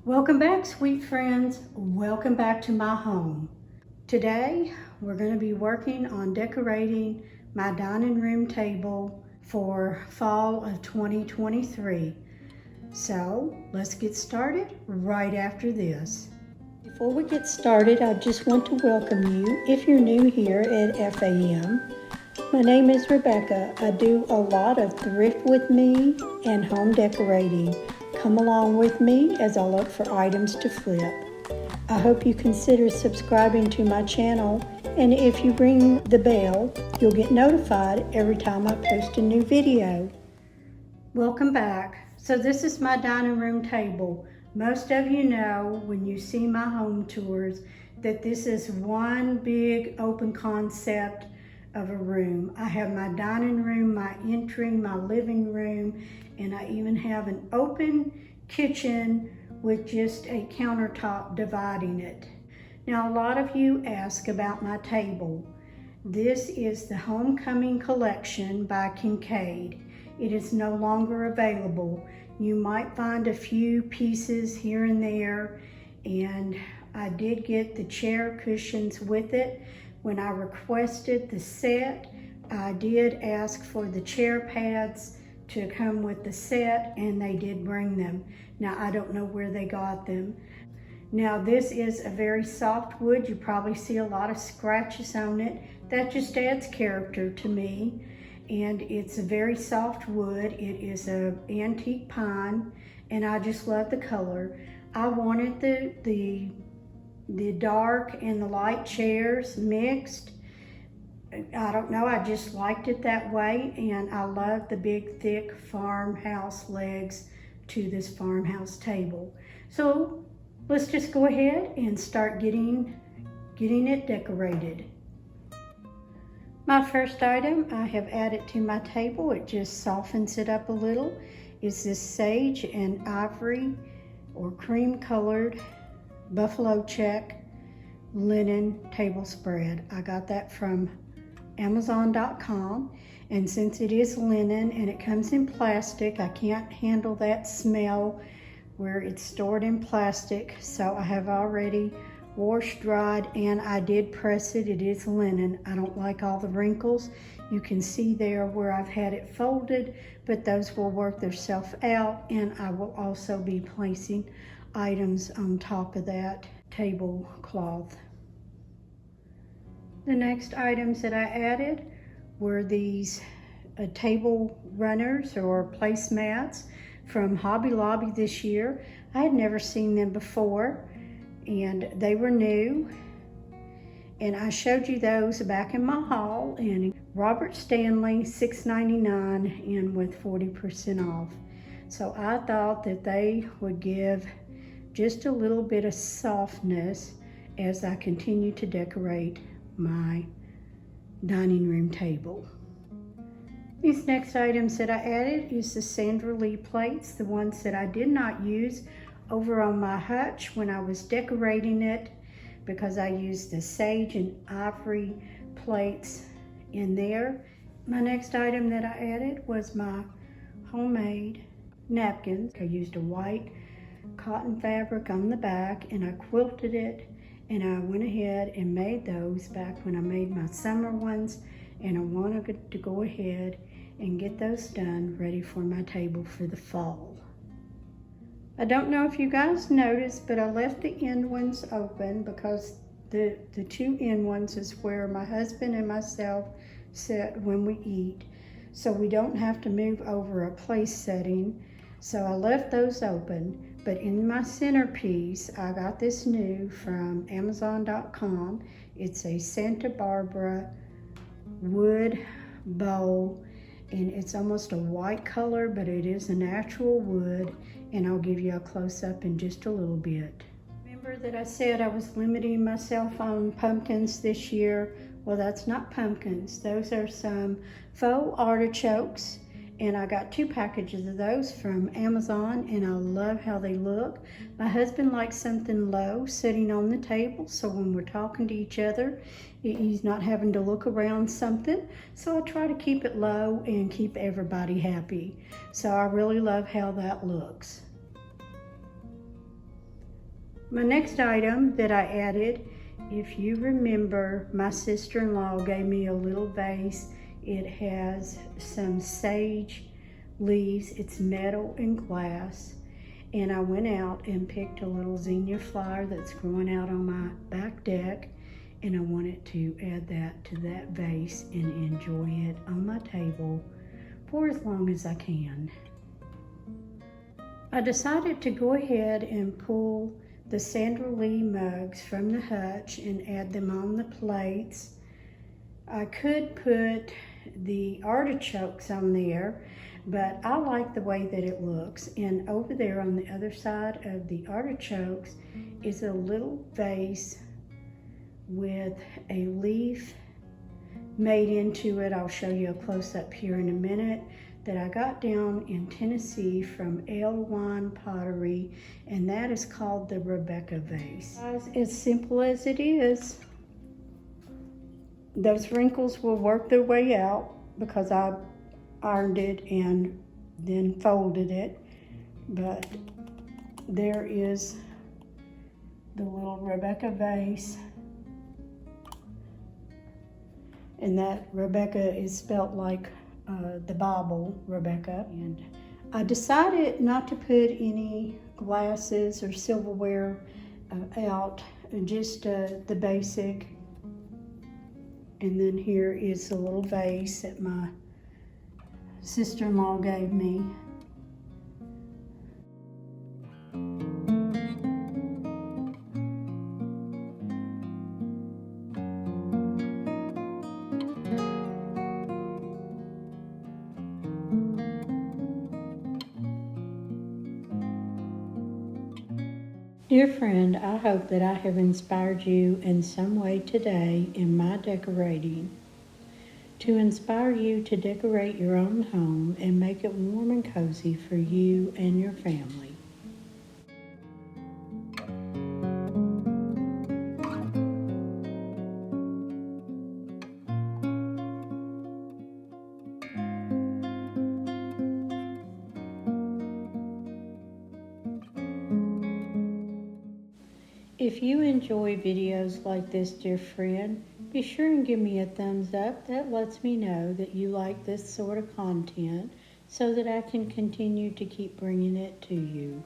Welcome back, sweet friends. Welcome back to my home. Today, we're going to be working on decorating my dining room table for fall of 2023. So, let's get started right after this. Before we get started, I just want to welcome you if you're new here at FAM. My name is Rebecca. I do a lot of thrift with me and home decorating. Come along with me as I look for items to flip. I hope you consider subscribing to my channel, and if you ring the bell, you'll get notified every time I post a new video. Welcome back. So this is my dining room table. Most of you know when you see my home tours that this is one big open concept of a room. I have my dining room, my entry, my living room, and I even have an open kitchen with just a countertop dividing it. Now, a lot of you ask about my table. This is the Homecoming Collection by Kincaid. It is no longer available. You might find a few pieces here and there, and I did get the chair cushions with it. When I requested the set, I did ask for the chair pads to come with the set, and they did bring them. Now, I don't know where they got them. Now, this is a very soft wood. You probably see a lot of scratches on it. That just adds character to me. And it's a very soft wood. It is an antique pine, and I just love the color. I wanted the dark and the light chairs mixed. I don't know, I just liked it that way, and I love the big thick farmhouse legs to this farmhouse table. So let's just go ahead and start getting it decorated. My first item I have added to my table, it just softens it up a little, is this sage and ivory or cream colored buffalo check linen table spread. I got that from Amazon.com, and since it is linen and it comes in plastic, I can't handle that smell where it's stored in plastic, so I have already washed, dried, and I did press it. It is linen. I don't like all the wrinkles. You can see there where I've had it folded, but those will work themselves out, and I will also be placing items on top of that tablecloth. The next items that I added were these table runners or placemats from Hobby Lobby this year. I had never seen them before, and they were new. And I showed you those back in my haul, and Robert Stanley, $6.99 and with 40% off. So I thought that they would give just a little bit of softness as I continue to decorate my dining room table. These next items that I added is the Sandra Lee plates, the ones that I did not use over on my hutch when I was decorating it, because I used the sage and ivory plates in there. My next item that I added was my homemade napkins. I used a white cotton fabric on the back, and I quilted it, and I went ahead and made those back when I made my summer ones, and I wanted to go ahead and get those done ready for my table for the fall. I don't know if you guys noticed, but I left the end ones open because the two end ones is where my husband and myself sit when we eat, so we don't have to move over a place setting. So I left those open. But in my centerpiece, I got this new from Amazon.com. It's a Santa Barbara wood bowl, and it's almost a white color, but it is a natural wood, and I'll give you a close-up in just a little bit. Remember that I said I was limiting myself on pumpkins this year? Well, that's not pumpkins. Those are some faux artichokes. And I got 2 packages of those from Amazon, and I love how they look. My husband likes something low sitting on the table, so when we're talking to each other, he's not having to look around something. So I try to keep it low and keep everybody happy. So I really love how that looks. My next item that I added, if you remember, my sister-in-law gave me a little vase. It has some sage leaves. It's metal and glass. And I went out and picked a little zinnia flower that's growing out on my back deck. And I wanted to add that to that vase and enjoy it on my table for as long as I can. I decided to go ahead and pull the Sandra Lee mugs from the hutch and add them on the plates. I could put the artichokes on there, but I like the way that it looks. And over there on the other side of the artichokes is a little vase with a leaf made into it. I'll show you a close-up here in a minute, that I got down in Tennessee from L1 Pottery, and that is called the Rebecca vase. As simple as it is, those wrinkles will work their way out because I ironed it and then folded it, but there is the little Rebecca vase. And that Rebecca is spelt like the Bible, Rebecca. And I decided not to put any glasses or silverware out, just the basic. And then here is the little vase that my sister-in-law gave me. Dear friend, I hope that I have inspired you in some way today in my decorating, to inspire you to decorate your own home and make it warm and cozy for you and your family. If you enjoy videos like this, dear friend, be sure and give me a thumbs up. That lets me know that you like this sort of content so that I can continue to keep bringing it to you.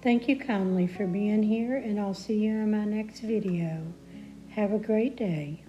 Thank you kindly for being here, and I'll see you in my next video. Have a great day.